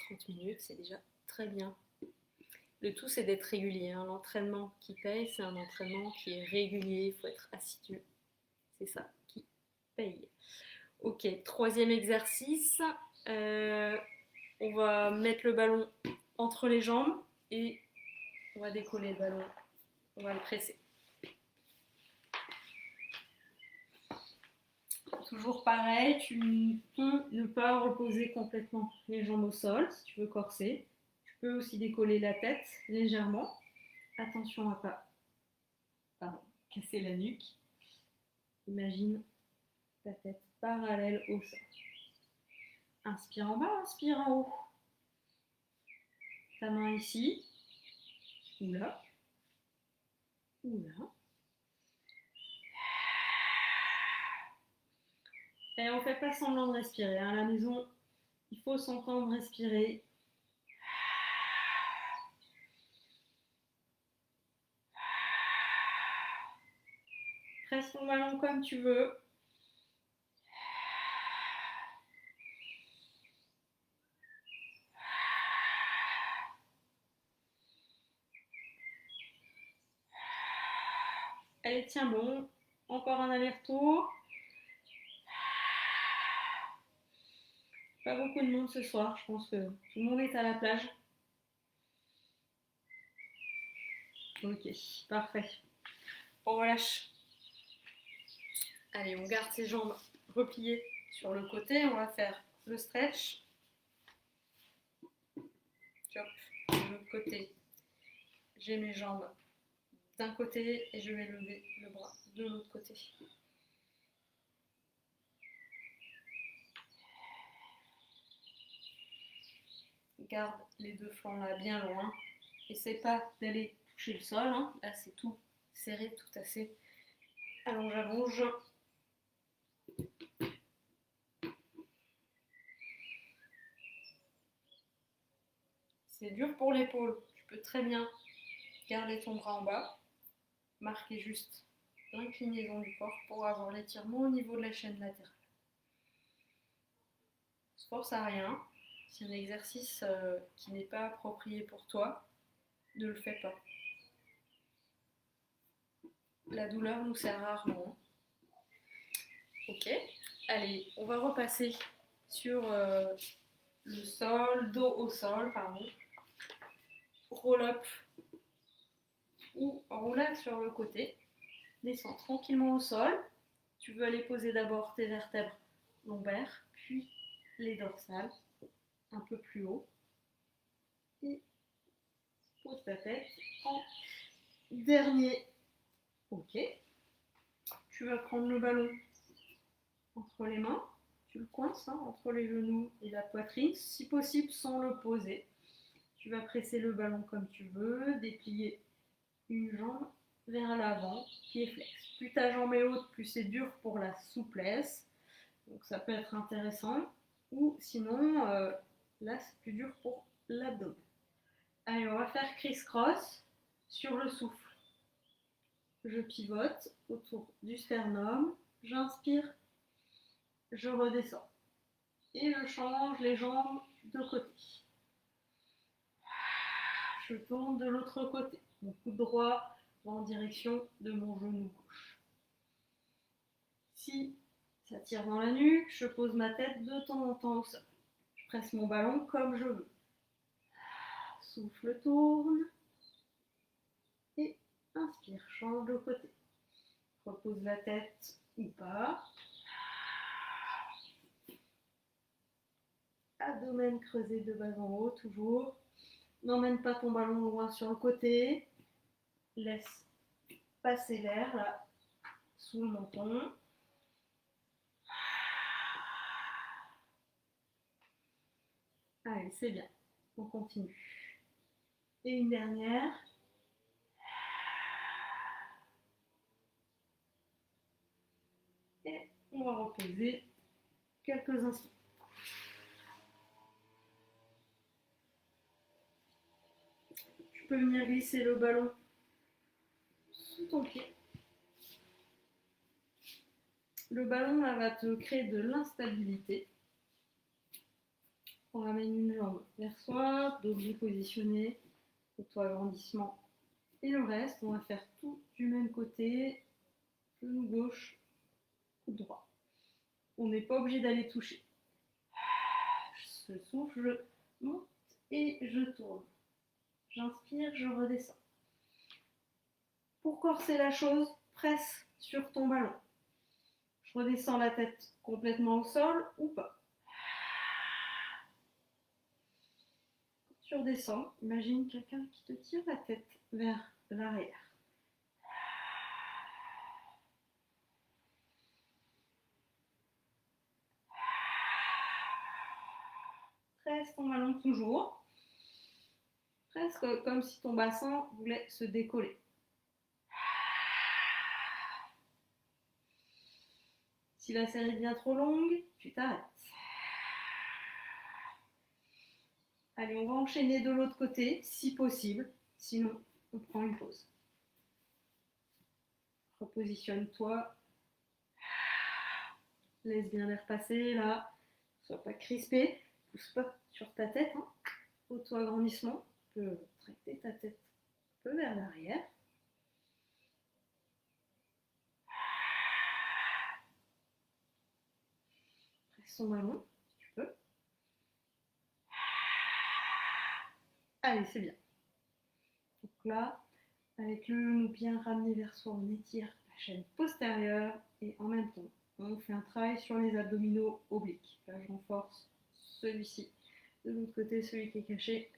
30 minutes, c'est déjà très bien. Le tout, c'est d'être régulier. Hein. L'entraînement qui paye, c'est un entraînement qui est régulier, il faut être assidu. C'est ça qui paye. Ok, troisième exercice. On va mettre le ballon entre les jambes et on va décoller le ballon. On va le presser. Toujours pareil, tu peux ne pas reposer complètement les jambes au sol si tu veux corser. Tu peux aussi décoller la tête légèrement. Attention à pas casser la nuque. Imagine ta tête parallèle au sol. Inspire en bas, inspire en haut. Ta main ici, ou là, ou là. Et on ne fait pas semblant de respirer. À la maison, il faut s'entendre respirer. Presse ton ballon comme tu veux. Allez, tiens bon. Encore un aller-retour. Pas beaucoup de monde ce soir. Je pense que tout le monde est à la plage. Ok, parfait. On relâche. Allez, on garde ses jambes repliées sur le côté. On va faire le stretch. Hop, de l'autre côté. J'ai mes jambes d'un côté et je vais lever le bras de l'autre côté. Garde les deux flancs là bien loin. Essaie pas d'aller toucher le sol. Hein. Là, c'est tout serré, tout assez. Allonge, allonge. C'est dur pour l'épaule. Tu peux très bien garder ton bras en bas. Marquer juste l'inclinaison du corps pour avoir l'étirement au niveau de la chaîne latérale. On se force à rien. Si un exercice qui n'est pas approprié pour toi, ne le fais pas. La douleur nous sert rarement. Ok, allez, on va repasser sur le sol, dos au sol, pardon. Roll-up ou roulade sur le côté. descends tranquillement au sol. Tu veux aller poser d'abord tes vertèbres lombaires, puis les dorsales, un peu plus haut. Et pose ta tête en dernier. Ok. Tu vas prendre le ballon entre les mains. Tu le coinces entre les genoux et la poitrine, si possible sans le poser. Tu vas presser le ballon comme tu veux, déplier une jambe vers l'avant, pied flex. Plus ta jambe est haute, plus c'est dur pour la souplesse. Donc ça peut être intéressant. Ou sinon, là c'est plus dur pour l'abdomen. Allez, on va faire criss-cross sur le souffle. Je pivote autour du sternum, j'inspire, je redescends. Et je change les jambes de côté. Je tourne de l'autre côté. Mon coude droit va en direction de mon genou gauche. Si ça tire dans la nuque, je pose ma tête de temps en temps au sol. Je presse mon ballon comme je veux. Souffle, tourne. Et inspire, change de côté. Repose la tête ou pas. Abdomen creusé de bas en haut, toujours. N'emmène pas ton ballon loin sur le côté. Laisse passer l'air là, sous le menton. Allez, c'est bien. On continue. Et une dernière. Et on va reposer quelques instants. Tu peux venir glisser le ballon sous ton pied. Le ballon là, va te créer de l'instabilité. On ramène une jambe vers soi, dos bien positionné, auto-agrandissement. Et le reste, on va faire tout du même côté, genou gauche, coude droit. On n'est pas obligé d'aller toucher. Je souffle, je monte et je tourne. J'inspire, je redescends. Pour corser la chose, presse sur ton ballon. Je redescends la tête complètement au sol ou pas. Quand tu redescends, imagine quelqu'un qui te tire la tête vers l'arrière. Presse ton ballon toujours. Presque comme si ton bassin voulait se décoller. Si la série devient trop longue, tu t'arrêtes. Allez, on va enchaîner de l'autre côté, si possible. Sinon, on prend une pause. Repositionne-toi. Laisse bien l'air passer, là. Sois pas crispé. Pousse pas sur ta tête. Auto-agrandissement. Tu peux tracter ta tête un peu vers l'arrière. Presse ton ballon, si tu peux. Allez, c'est bien. Donc là, avec le genou bien ramené vers soi, on étire la chaîne postérieure et en même temps, on fait un travail sur les abdominaux obliques. Là, je renforce celui-ci. De l'autre côté, celui qui est caché.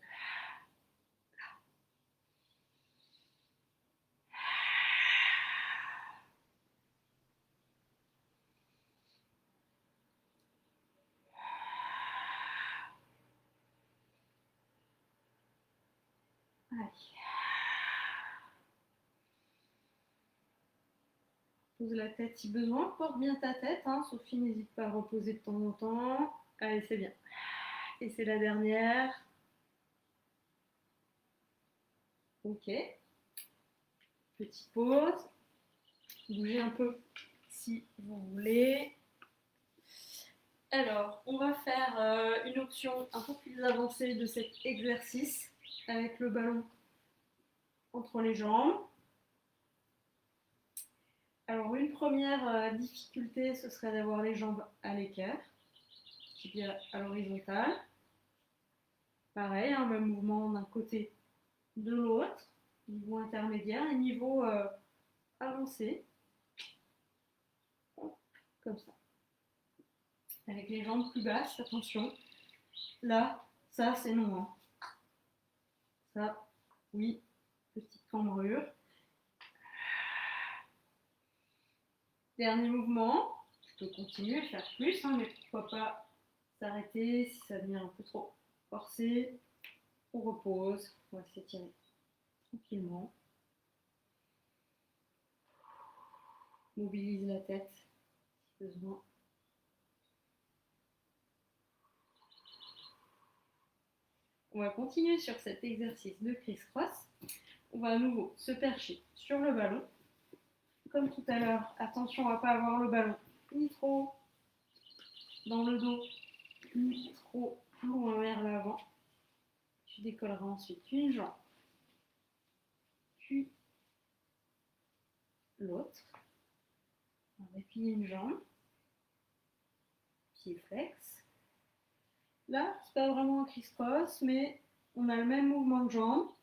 Allez. Pose la tête si besoin. Porte bien ta tête. Sophie, n'hésite pas à reposer de temps en temps. Allez, c'est bien. Et c'est la dernière. Ok. Petite pause. Bougez un peu si vous voulez. Alors, on va faire une option un peu plus avancée de cet exercice avec le ballon entre les jambes. Alors, une première difficulté, ce serait d'avoir les jambes à l'équerre, tibia à l'horizontale. Pareil, même mouvement d'un côté de l'autre, niveau intermédiaire et niveau avancé. comme ça. Avec les jambes plus basses, attention. Là, ça c'est non. Hein. Ça, oui, petite cambrure. Dernier mouvement. Tu peux continuer à faire plus, hein, mais pourquoi pas s'arrêter si ça devient un peu trop forcé. On repose, on va s'étirer tranquillement. Mobilise la tête si besoin. On va continuer sur cet exercice de criss-cross. On va à nouveau se percher sur le ballon. Comme tout à l'heure, attention à ne pas avoir le ballon ni trop dans le dos, ni trop loin vers l'avant. Tu décolleras ensuite une jambe, puis l'autre. On va plier une jambe, pied flex. Là, c'est pas vraiment un criss-cross, mais on a le même mouvement de jambe.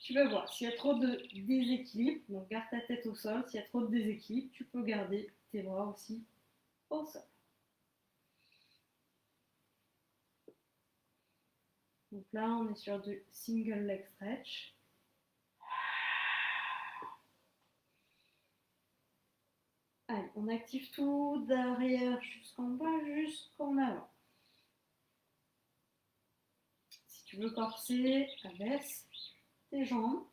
Tu vas voir, s'il y a trop de déséquilibre, donc garde ta tête au sol. S'il y a trop de déséquilibre, tu peux garder tes bras aussi au sol. Donc là, on est sur du single leg stretch. Allez, on active tout d'arrière jusqu'en bas, jusqu'en avant. Si tu veux corser, abaisse tes jambes.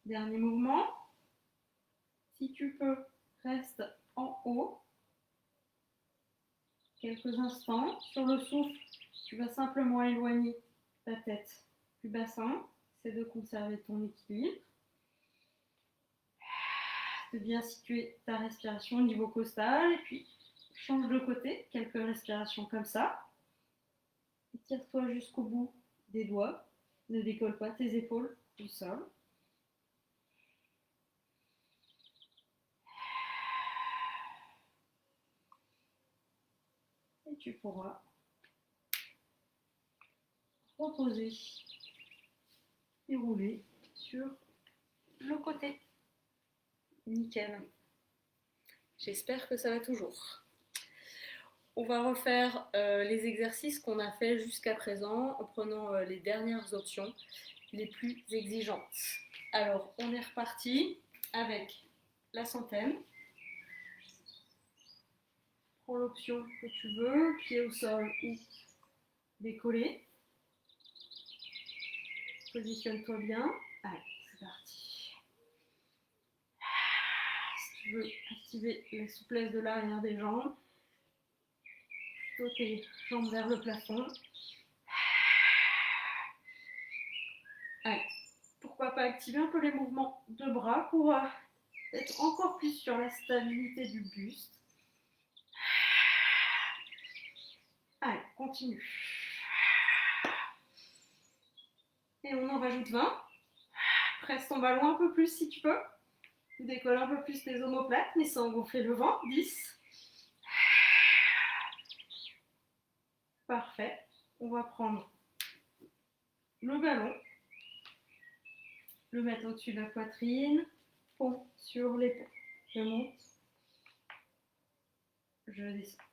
Dernier mouvement. Si tu peux, reste en haut. Quelques instants. Sur le souffle, tu vas simplement éloigner ta tête du bassin. C'est de conserver ton équilibre. De bien situer ta respiration au niveau costal. Et puis, change de côté. Quelques respirations comme ça. Étire-toi jusqu'au bout des doigts. Ne décolle pas tes épaules du sol. Et tu pourras reposer et rouler sur le côté. Nickel. J'espère que ça va toujours. On va refaire les exercices qu'on a fait jusqu'à présent en prenant les dernières options les plus exigeantes. Alors, on est reparti avec la centaine. Prends l'option que tu veux, pied au sol ou décollé. Positionne-toi bien. Allez, c'est parti. Si tu veux activer la souplesse de l'arrière des jambes, plutôt tes jambes vers le plafond. Allez, pourquoi pas activer un peu les mouvements de bras pour être encore plus sur la stabilité du buste. Allez, continue. Et on en rajoute 20. Presse ton ballon un peu plus si tu peux. Décolle un peu plus tes omoplates, mais sans gonfler le ventre. 10. Parfait. On va prendre le ballon, le mettre au-dessus de la poitrine, pont sur l'épaule. Je monte, je descends.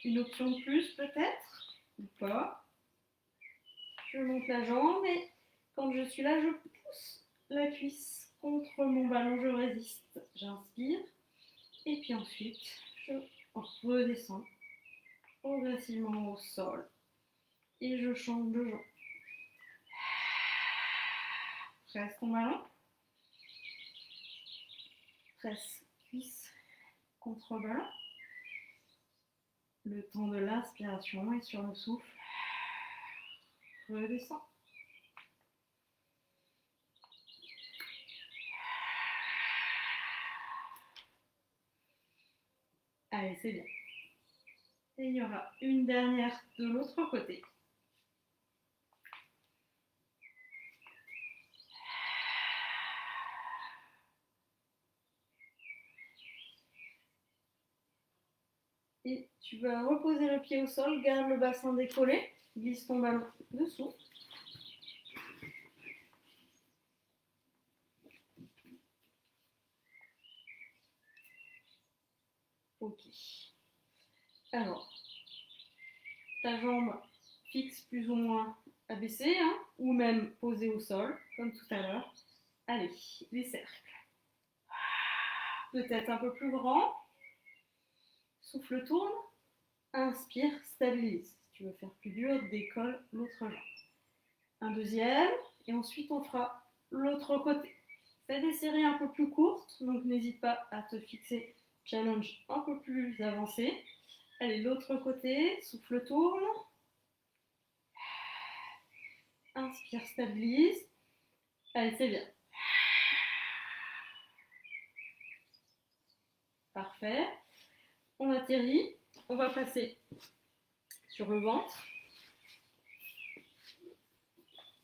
Une option de plus peut-être, ou pas. Je monte la jambe et quand je suis là, je pousse la cuisse contre mon ballon, je résiste. J'inspire et puis ensuite, je redescends progressivement au sol et je change de jambe. Presse ton ballon. Presse cuisse contre ballon. Le temps de l'inspiration et sur le souffle, redescends. Allez, c'est bien. Et il y aura une dernière de l'autre côté. Et tu vas reposer le pied au sol, garde le bassin décollé, glisse ton ballon dessous. Ok. Alors, ta jambe fixe plus ou moins abaissée, hein, ou même posée au sol, comme tout à l'heure. Allez, les cercles. Peut-être un peu plus grand. Souffle, tourne. Inspire, stabilise. Si tu veux faire plus dur, décolle l'autre jambe. Un deuxième, et ensuite on fera l'autre côté. Fais des séries un peu plus courtes, donc n'hésite pas à te fixer challenge un peu plus avancé. Allez, l'autre côté, souffle, tourne. Inspire, stabilise. Allez, c'est bien. Parfait. On atterrit. On va passer sur le ventre.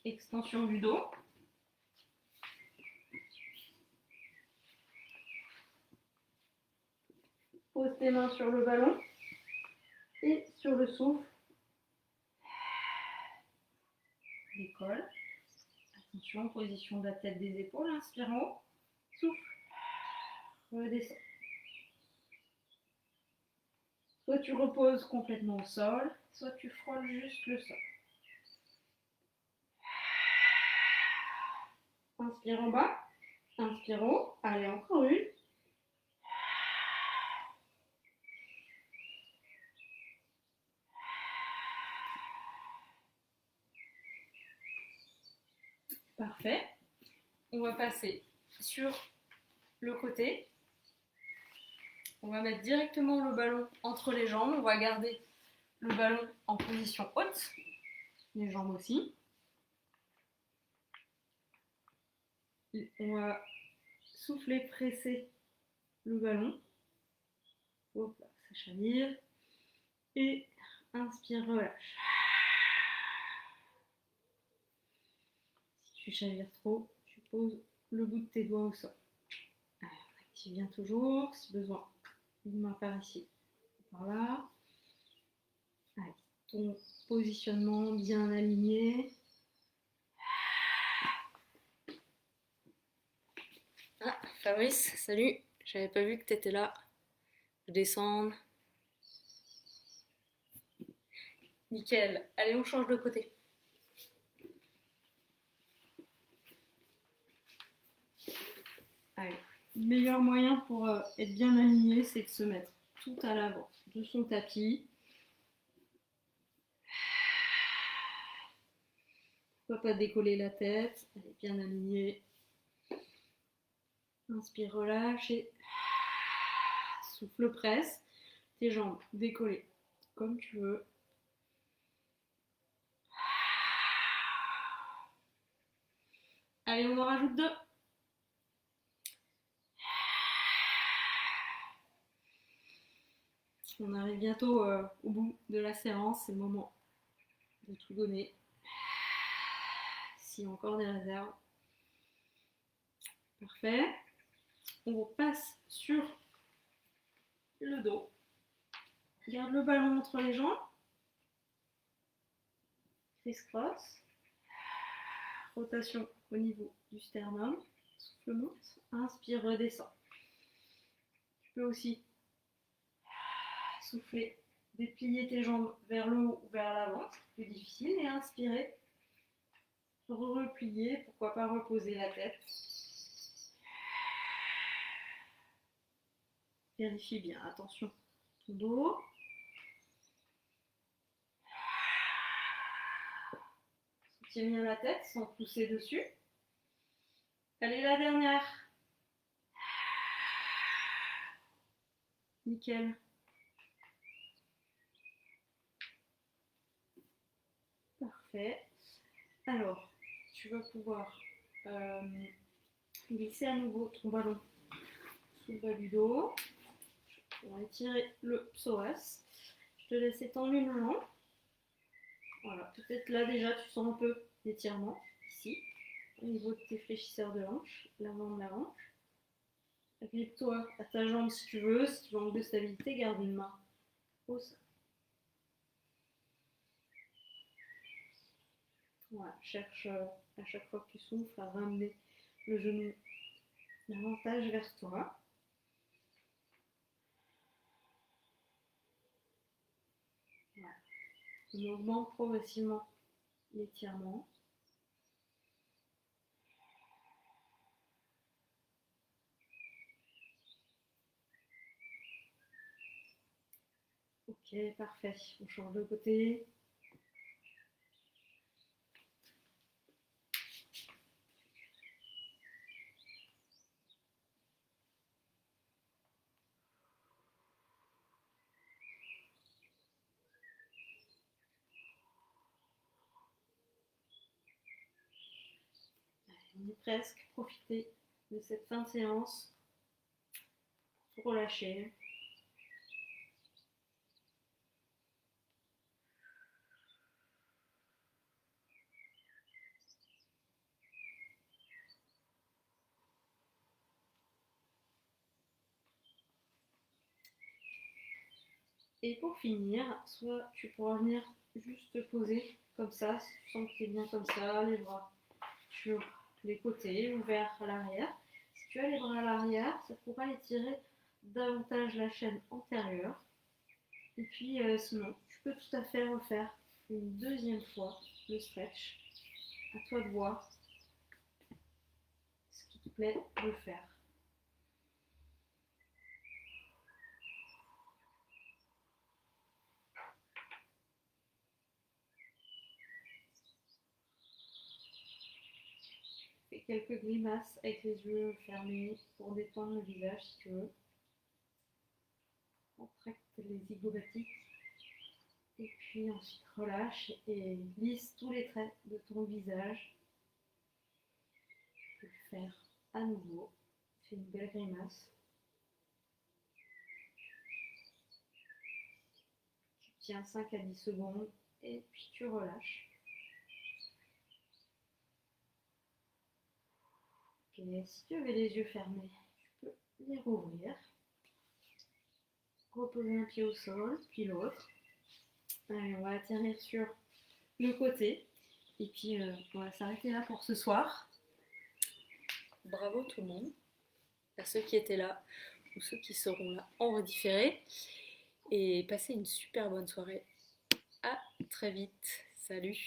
Extension du dos. Pose tes mains sur le ballon et sur le souffle. Décolle. Attention, position de la tête des épaules. Inspire en haut. Souffle. Redescends. Soit tu reposes complètement au sol, soit tu frôles juste le sol. Inspire en bas. Inspire en haut. Allez, encore une. Parfait. On va passer sur le côté. On va mettre directement le ballon entre les jambes. On va garder le ballon en position haute. Les jambes aussi. Et on va souffler, presser le ballon. Hop là, ça chavire. Et inspire, relâche. Si tu chavires trop, tu poses le bout de tes doigts au sol. Alors, on active bien toujours, si besoin. Une main par ici, par là. Allez, ton positionnement bien aligné. Ah, Fabrice, salut. J'avais pas vu que t'étais là. Je descends. Nickel. Allez, on change de côté. Allez. Le meilleur moyen pour être bien aligné, c'est de se mettre tout à l'avant de son tapis. Pourquoi pas décoller la tête, elle est bien alignée. Inspire, relâche et souffle, presse. Tes jambes décollées comme tu veux. Allez, on en rajoute deux. On arrive bientôt au bout de la séance, c'est le moment de tout donner. S'il y a encore des réserves. Parfait. On passe sur le dos. Garde le ballon entre les jambes. Criss-cross. Rotation au niveau du sternum. Souffle, monte. Inspire, redescend. Tu peux aussi souffler, déplier tes jambes vers le haut ou vers l'avant, c'est plus difficile, et inspirer, replier, pourquoi pas reposer la tête. Vérifie bien, attention, ton dos. Soutiens bien la tête sans pousser dessus. Allez, la dernière. Nickel. Parfait. Alors, tu vas pouvoir glisser à nouveau ton ballon sous le bas du dos. On va étirer le psoas. Je te laisse étendre une jambe. Voilà, peut-être là déjà tu sens un peu d'étirement ici, au niveau de tes fléchisseurs de hanche, l'avant de la hanche. Agrippe-toi à ta jambe si tu veux, si tu manques de stabilité, garde une main au sol. Voilà, cherche à chaque fois que tu souffles à ramener le genou davantage vers toi. On augmente progressivement l'étirement. Ok, parfait. On change de côté. On est presque. Profitez de cette fin de séance pour relâcher. Et pour finir, soit tu pourras venir juste te poser comme ça, si tu sens que tu es bien comme ça, les bras sur les côtés, ouverts à l'arrière. Si tu as les bras à l'arrière, ça pourra étirer davantage la chaîne antérieure. Et puis sinon, tu peux tout à fait refaire une deuxième fois le stretch. À toi de voir ce qui te plaît de faire. Fais quelques grimaces avec les yeux fermés pour détendre le visage si tu veux. Contracte les zygomatiques. Et puis ensuite relâche et lisse tous les traits de ton visage. Tu peux le faire à nouveau. Fais une belle grimace. Tu tiens 5 à 10 secondes et puis tu relâches. Ok, si tu avais les yeux fermés, tu peux les rouvrir. Reposer un pied au sol, puis l'autre. Allez, on va atterrir sur le côté. Et puis on va s'arrêter là pour ce soir. Bravo tout le monde, à ceux qui étaient là ou ceux qui seront là en redifféré. Et passez une super bonne soirée. À très vite. Salut.